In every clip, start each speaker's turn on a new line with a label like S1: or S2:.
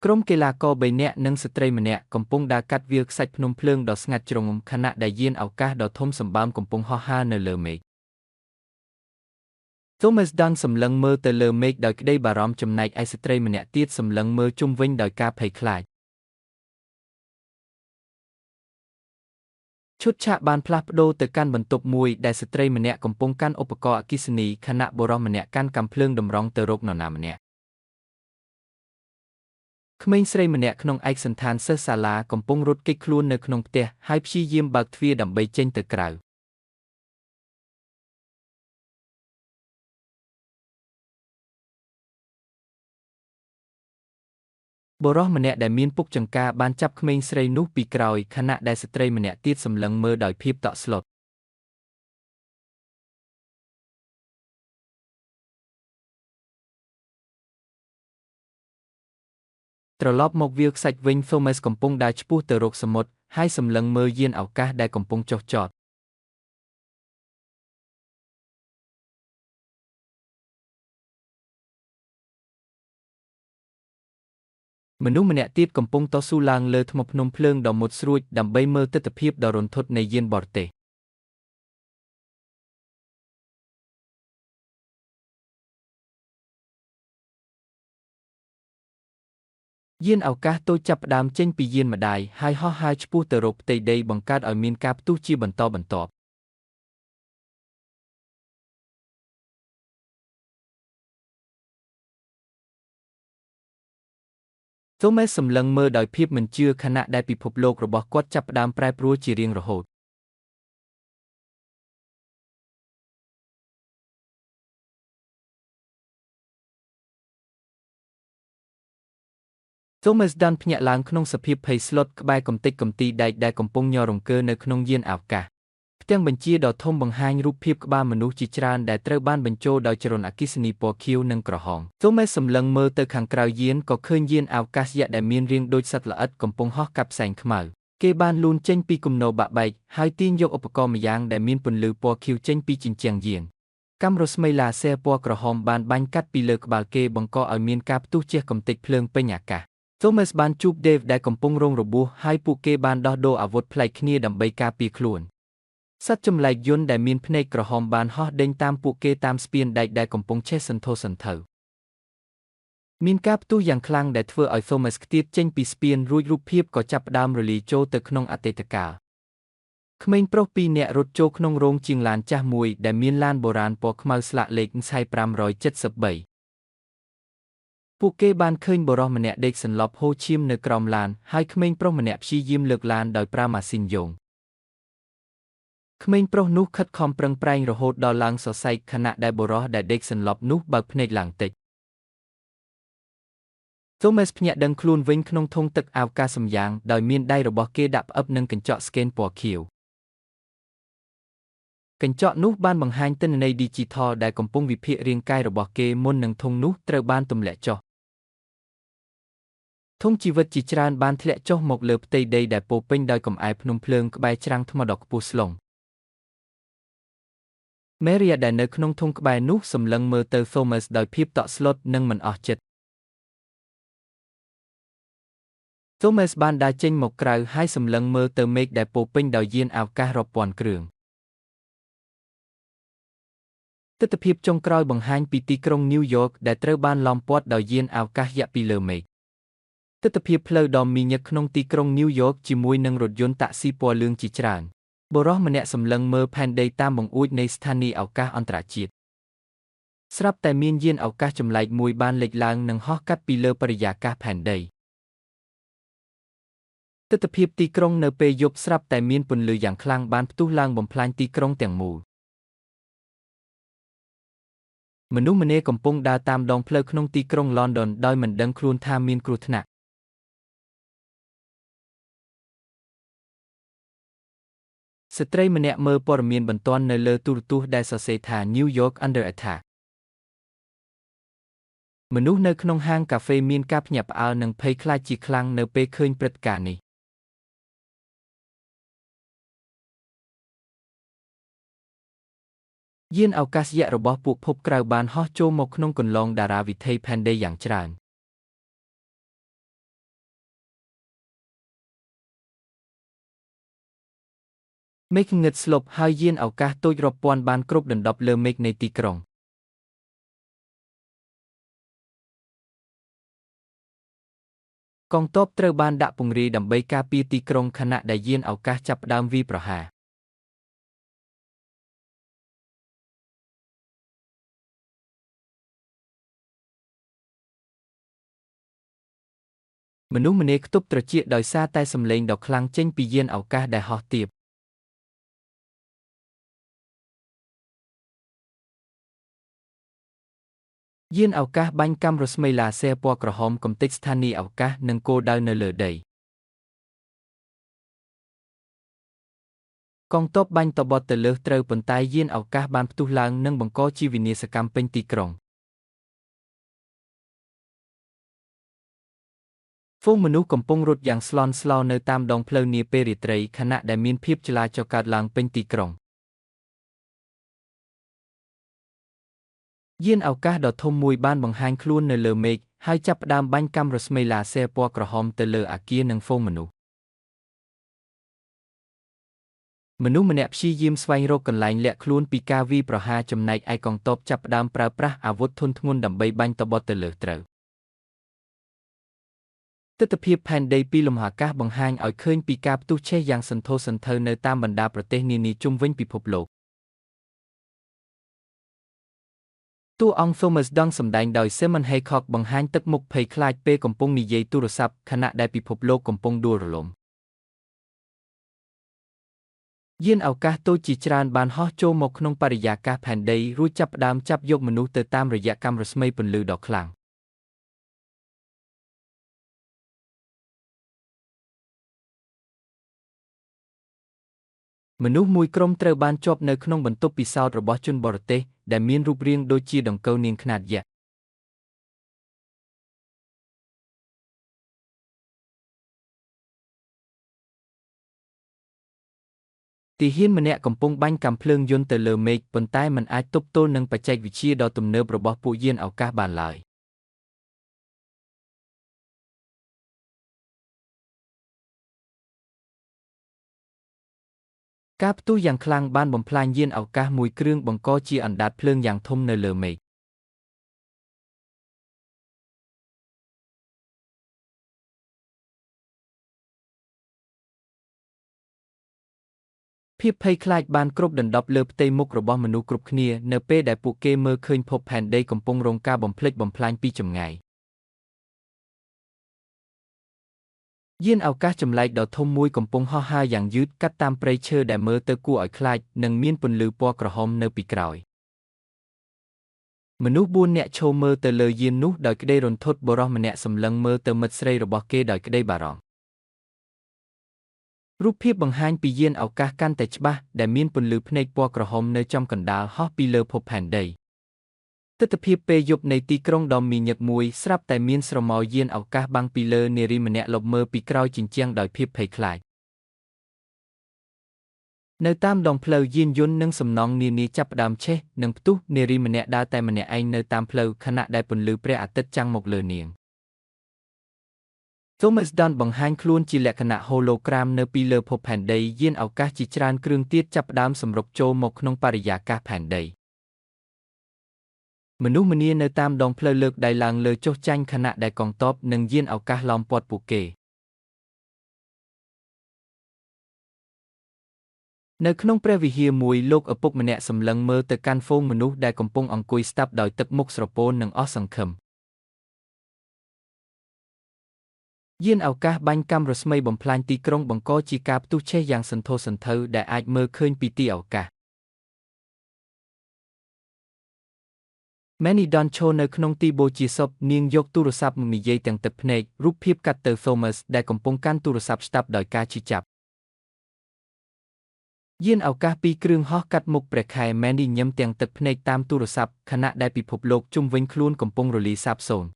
S1: ក្រុមកីឡាករ3នាក់និងស្ត្រីម្នាក់កំពុងដើរកាត់វាលខ្សាច់ភ្នំភ្លើងដ៏ស្ងាត់ជ្រងំខណៈដែលយានអវកាសដ៏ធំសម្បើមកំពុងហោះហើរនៅលើមេឃ Thomas Dunn សម្លឹងមើលទៅលើមេឃដោយក្តីបារម្ភចំណែកឯស្ត្រីម្នាក់ទៀតសម្លឹងមើលជុំវិញដោយការភ័យខ្លាចឈុតឆាកបានផ្លាស់ប្ដូរទៅកាន់បន្ទប់មួយដែលស្ត្រីម្នាក់កំពុងកាន់ឧបករណ៍អគ្គិសនីខណៈបុរសម្នាក់កាន់កាំភ្លើងតម្រង់ទៅរកនរណាម្នាក់ក្មេងស្រីម្នាក់ក្នុងឯកសណ្ឋានសិស្សសាលាកំពុងរត់គេចខ្លួននៅក្នុងផ្ទះហើយព្យាយាមបើកទ្វារដើម្បីចេញទៅក្រៅបុរសម្នាក់ដែលមានពុកចង្កាបានចាប់ក្មេងស្រីនោះពីក្រោយខណៈដែលស្ត្រីម្នាក់ទៀតសម្លឹងមើលដោយភាពតក់ស្លុតត្រឡប់មកវាលខ្សាច់វិញ Thomas កំពុងដើរឆ្ពោះទៅរកសមុទ្រហើយសម្លឹងមើលយានអវកាសដែលកំពុងចុះចតមនុស្សម្នាក់ទៀតកំពុងតស៊ូឡើងលើថ្មភ្នំភ្លើងដ៏មុតស្រួចដើម្បីមើលទិដ្ឋភាពដ៏រន្ធត់នៃយានបរទេស យានអវកាសតូចចាប់ផ្ដើមចេញពីយានម្ដាយហើយហោះហើរឆ្ពោះទៅរកផ្ទៃដីបង្កើតឲ្យមានការផ្ទុះជាបន្តបន្ទាប់ Thomas សម្លឹងមើលដោយភាពមិនជឿខណៈដែលពិភពលោករបស់គាត់ចាប់ផ្ដើមប្រែប្រួលជារៀងរហូត Thomas Dunn ភ្ញាក់ឡើងក្នុងសភាពភ័យស្លុតក្បែរកំទេចកំទីដែកដែលកំពុងញ័ររង្គើនៅក្នុងយានអវកាសផ្ទាំងបញ្ជាដ៏ធំបង្ហាញរូបភាពក្បាលមនុស្សជាច្រើនដែលត្រូវបានបញ្ចូលដោយចរន្តអគ្គិសនីពណ៌ខៀវនិងក្រហម Thomas សម្លឹងមើលទៅខាងក្រៅយានក៏ឃើញយានអវកាសយក្សដែលមានរាងដូចសត្វល្អិតកំពុងហោះកាត់ផ្សែងខ្មៅគេបានលូនចេញពីគំនរបាក់បែកហើយទាញយកឧបករណ៍ម្យ៉ាងដែលមានពន្លឺពណ៌ខៀវចេញពីជញ្ជាំងយានកាំរស្មីឡាស៊ែរពណ៌ក្រហមបានបាញ់កាត់ពីលើក្បាលគេបង្កឲ្យមានការផ្ទុះជះកំទេចភ្លើងពេញអាកាស Thomas បានជួប Dave ដែលកំពុងរងរបួសហើយពួកគេបានដោះដូរអាវុធប្លែកគ្នាដើម្បីការពារខ្លួនសត្វចម្លែកយន្តដែលមានភ្នែកក្រហមបានហោះដេញតាមពួកគេតាមស្ពានដែកដែលកំពុងឆេះសន្ធោសន្ធៅមានការផ្ទុះយ៉ាងខ្លាំងដែលធ្វើឲ្យ Thomas ខ្ទាតចេញពីស្ពានរួចរូបភាពក៏ចាប់ផ្ដើមរលាយចូលទៅក្នុងអតីតកាលក្មេងប្រុសពីរនាក់រត់ចូលក្នុងរោងជាងឡានចាស់មួយដែលមានឡានបុរាណពណ៌ខ្មៅស្លាកលេខ573ពួកគេបានឃើញបុរសម្នាក់ដេកសន្លប់ហូរឈាមនៅក្រោមឡានហើយក្មេងប្រុសម្នាក់ព្យាយាមលើកឡានដោយប្រើម៉ាស៊ីនយោងក្មេងប្រុសនោះខិតខំប្រឹងប្រែងរហូតដល់ឡើងសរសៃខណៈដែលបុរសដែលដេកសន្លប់នោះបើកភ្នែកឡើងតិច Thomas ភ្ញាក់ដឹងខ្លួនវិញក្នុងធុងទឹកអាវកាសសម្យ៉ាងដោយមានដៃរបស់គេដាក់ផ្អឹបនឹងកញ្ចក់ស្កេនពណ៌ខៀវកញ្ចក់នោះបានបង្ហាញទិន្នន័យឌីជីថលដែលកំពុងវិភាគរាងកាយរបស់គេមុននឹងធុងនោះត្រូវបានទម្លាក់ចុះធុងជីវិតជាច្រើនបានធ្លាក់ចុះមកលើផ្ទៃដីដែលពោរពេញដោយកំអែលភ្នំភ្លើងក្បែរច្រាំងថ្មដ៏ខ្ពស់ស្លុង Maria ដែលនៅក្នុងធុងក្បែរនោះសម្លឹងមើលទៅ Thomas ដោយភាពតក់ស្លុតនិងមិនអស់ចិត្ត Thomas បានដើរចេញមកក្រៅហើយសម្លឹងមើលទៅមេឃដែលពោរពេញដោយយានអវកាសរាប់ពាន់គ្រឿងទិដ្ឋភាពចុងក្រោយបង្ហាញពីទីក្រុង New York ដែលត្រូវបានឡោមព័ទ្ធដោយយានអវកាសយក្សពីលើមេឃទិដ្ឋភាពផ្លូវដ៏មីញឹកក្នុងទីក្រុង New York ជាមួយនឹងរថយន្តតាក់ស៊ីពណ៌លឿងជាច្រើនបុរសម្នាក់សម្លឹងមើលផែនដីតាមបង្អួចនៃស្ថានីយ៍អវកាសអន្តរជាតិស្រាប់តែមានយានអវកាសចម្លែកមួយបានលេចឡើងនិងហោះកាត់ពីលើបរិយាកាសផែនដីទិដ្ឋភាពទីក្រុងនៅពេលយប់ស្រាប់តែមានពន្លឺយ៉ាងខ្លាំងបានផ្ទុះឡើងបំផ្លាញទីក្រុងទាំងមូលមនុស្សម្នាកំពុងដើរតាមដងផ្លូវក្នុងទីក្រុង London ដោយមិនដឹងខ្លួនថាមានគ្រោះថ្នាក់ស្ត្រីម្នាក់មើលព័ត៌មានបន្ទាន់នៅលើទូរទស្សន៍ដែលសរសេរថា New York under attack មនុស្សនៅក្នុងហាងកាហ្វេមានការភ្ញាក់ផ្អើលនិងភ័យខ្លាចជាខ្លាំងនៅពេលឃើញព្រឹត្តិការណ៍នេះយានអវកាសយក្សរបស់ពួកភពក្រៅបានហោះចូលមកក្នុងគន្លងតារាវិថីផែនដីយ៉ាងច្រើន មេឃងឹតស្លុបហើយយានអវកាសតូចរាប់ពាន់បានគ្របដណ្ដប់លើមេឃនៃទីក្រុងកងទ័ពត្រូវបានដាក់ពង្រាយដើម្បីការពារទីក្រុងខណៈដែលយានអវកាសចាប់ផ្ដើមវាយប្រហារមនុស្សម្នាខ្ទប់ត្រចៀកដោយសារតែសម្លេងដ៏ខ្លាំងចេញពីយានអវកាសដែលហោះទាបយានអវកាសបាញ់កាំរស្មីឡាស៊ែរពណ៌ក្រហមកំទេចស្ថានីយ៍អវកាសនិងគោលដៅនៅលើដីកងទ័ពបាញ់តបទៅលើត្រូវប៉ុន្តែយានអវកាសបានផ្ទុះឡើងនិងបង្កជាវិនាសកម្មពេញទីក្រុងហ្វូងមនុស្សកំពុងរត់យ៉ាងស្លន់ស្លោនៅតាមដងផ្លូវនាពេលរាត្រីខណៈដែលមានភាពចលាចលកើតឡើងពេញទីក្រុងយានអវកាសដ៏ធំមួយបានបង្ហាញខ្លួននៅលើមេឃហើយចាប់ផ្ដើមបាញ់កាំរស្មីឡាស៊ែរពណ៌ក្រហមទៅលើអគារនិងហ្វូងមនុស្សម្នាក់ព្យាយាមស្វែងរកកន្លែងលាក់ខ្លួនពីការវាយប្រហារចំណែកឯកងទ័ពចាប់ផ្ដើមប្រើប្រាស់អាវុធធុនធ្ងន់ដើម្បីបាញ់តបទៅលើត្រូវទិដ្ឋភាពផែនដីពីលំហអាកាសបង្ហាញឲ្យឃើញពីការផ្ទុះឆេះយ៉ាងសន្ធោសន្ធៅនៅតាមបណ្ដាប្រទេសនានាជុំវិញពិភពលោកតួអង្គ Thomas Dunn សម្ដែងដោយ Simon Haycock បង្ហាញទឹកមុខភ័យខ្លាចពេលកំពុងនិយាយទូរស័ព្ទខណៈដែលពិភពលោកកំពុងដួលរលំយានអវកាសតូចជាច្រើនបានហោះចូលមកក្នុងបរិយាកាសផែនដីរួចចាប់ផ្ដើមចាប់យកមនុស្សទៅតាមរយៈកាំរស្មីពន្លឺដ៏ខ្លាំងមនុស្សមួយក្រុមត្រូវបានជាប់នៅក្នុងបន្ទប់ពិសោធន៍របស់ជនបរទេសដែលមានរូបរាងដូចជាដង្កូវនាងខ្នាតយក្សទាហានម្នាក់កំពុងបាញ់កាំភ្លើងយន្តទៅលើមេឃប៉ុន្តែมันអាចទប់ទល់នឹងបច្ចេកវិទ្យាដ៏ទំនើបរបស់ពួកយានអវកាសបានឡើយការផ្ទុះយ៉ាងខ្លាំងបានបំផ្លាញយានអវកាសមួយគ្រឿងបង្កជាអណ្ដាតភ្លើងយ៉ាងធំនៅលើមេឃភាពភ័យខ្លាចបានគ្របដណ្ដប់លើផ្ទៃមុខរបស់មនុស្សគ្រប់គ្នានៅពេលដែលពួកគេមើលឃើញភពផែនដីកំពុងរងការបំផ្លិចបំផ្លាញពីចម្ងាយយានអវកាសចម្លែកដ៏ធំមួយកំពុងហោះហើរយ៉ាងយឺតកាត់តាមព្រៃឈើដែលមើលទៅគួរឲ្យខ្លាចនិងមានពន្លឺពណ៌ក្រហមនៅពីក្រោយមនុស្ស4នាក់ឈរមើលទៅលើយាននោះដោយក្តីរន្ធត់បុរសម្នាក់សម្លឹងមើលទៅមិត្តស្រីរបស់គេដោយក្តីបារម្ភរូបភាពបង្ហាញពីយានអវកាសកាន់តែច្បាស់ដែលមានពន្លឺភ្នែកពណ៌ក្រហមនៅចំកណ្ដាលហោះពីលើភពផែនដីទិដ្ឋភាពពេលយប់នៃទីក្រុងដ៏មីញឹកមួយស្រាប់តែមានស្រមោលយានអវកាសបាំងពីលើនារីម្នាក់លបមើលពីក្រោយជញ្ជាំងដោយភាពភ័យខ្លាចនៅតាមដងផ្លូវយានយន្តនិងសំណង់នានាចាប់ផ្ដើមឆេះនិងផ្ទុះនារីម្នាក់ដើរតែម្នាក់ឯងនៅតាមផ្លូវខណៈដែលពន្លឺព្រះអាទិត្យចាំងមកលើនាងThomas Dunn បង្ហាញខ្លួនជាលក្ខណៈហូឡូក្រាមនៅពីលើភពផែនដីយានអវកាសជាច្រើនគ្រឿងទៀតចាប់ផ្ដើមសម្រុកចូលមកក្នុងបរិយាកាសផែនដីមនុស្សម្នានៅតាមដងផ្លូវលើកដៃឡើងលើចុះចាញ់ខណៈដែលកងទ័ពនិងយានអវកាសឡោមព័ទ្ធពួកគេនៅក្នុងព្រះវិហារមួយលោកឪពុកម្នាក់សម្លឹងមើលទៅកាន់ហ្វូងមនុស្សដែលកំពុងអង្គុយស្តាប់ដោយទឹកមុខស្រពោននិងអស់សង្ឃឹមយានអវកាសបាញ់កាំរស្មីបំផ្លាញទីក្រុងបង្កជាការផ្ទុះឆេះយ៉ាងសន្ធោសន្ធៅដែលអាចមើលឃើញពីទីអវកាសManny Don ឈរនៅក្នុងទីបូជាសពនាងយកទូរស័ព្ទមកនិយាយទាំងទឹកភ្នែករូបភាពកាត់ទៅ Thomas ដែលកំពុងកាន់ទូរស័ព្ទស្តាប់ដោយការឈឺចាប់យានអវកាសពីរគ្រឿងហោះកាត់មុខព្រះខែ Mandy ញឹមទាំងទឹកភ្នែកតាមទូរស័ព្ទខណៈដែលពិភពលោកជុំវិញខ្លួនកំពុងរលាយសាបសូន្យ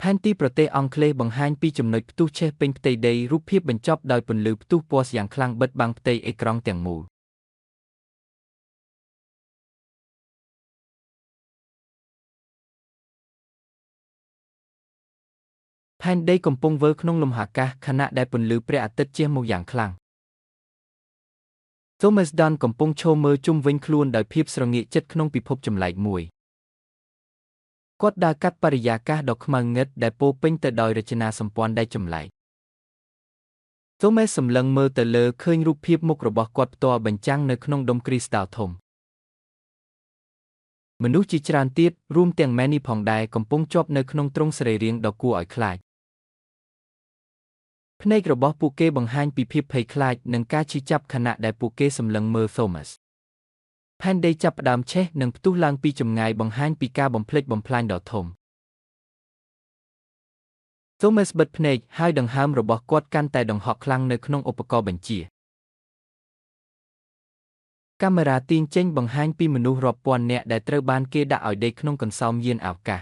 S1: ផែនទីប្រទេសអង់គ្លេសបង្ហាញពីចំណុចផ្ទុះឆេះពេញផ្ទៃដីរូបភាពបញ្ចប់ដោយពន្លឺផ្ទុះពណ៌យ៉ាងខ្លាំងបិទបាំងផ្ទៃអេក្រង់ទាំងមូលផ นដីកំពុងវើក្នុងលំហអាកាសខណៈដែលពន្លឺព្រះអាទិត្យជះមកយ៉ាងខ្លាំង Thomas Dunn កំពុងឈរមើលជុំវិញខ្លួនដោយភាពស្រងាកចិត្តក្នុងពិភពចម្លែកមួយ គាត់ដើរកាត់បរិយាកាសដ៏ខ្មៅងឹតដែលពោរពេញទៅដោយរចនាសម្ព័ន្ធដែលចម្លែក Thomas សម្លឹងមើលទៅលើឃើញរូបភាពមុខរបស់គាត់ផ្ទាល់បញ្ចាំងនៅក្នុងដុំគ្រីស្តាល់ធំ មនុស្សជាច្រើនទៀតរួមទាំង Manny ផងដែរកំពុងជាប់នៅក្នុងទ្រង់សរីរាង្គដ៏គួរឲ្យខ្លាច ភ្នែករបស់ពួកគេបង្ហាញពីភាពភ័យខ្លាចនិងការឈឺចាប់ខណៈដែលពួកគេសម្លឹងមើល Thomas ផែនដីចាប់ផ្ដើមឆេះនិងផ្ទុះឡើងពីចម្ងាយបង្ហាញពីការបំផ្លិចបំផ្លាញដ៏ធំ Thomas បិទភ្នែកហើយដង្ហើមរបស់គាត់កាន់តែដង្ហក់ខ្លាំងនៅក្នុងឧបករណ៍បញ្ជា កាមេរ៉ាទាញចេញបង្ហាញពីមនុស្សរាប់ពាន់នាក់ដែលត្រូវបានគេដាក់ឲ្យដេកក្នុងកន្សោមយានអវកាស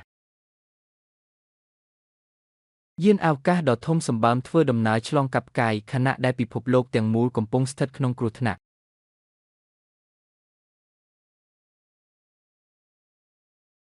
S1: យានអវកាសដ៏ធំសម្បើមធ្វើដំណើរឆ្លងកាត់ផ្កាយខណៈដែលពិភពលោកទាំងមូលកំពុងស្ថិតក្នុងគ្រោះថ្នាក់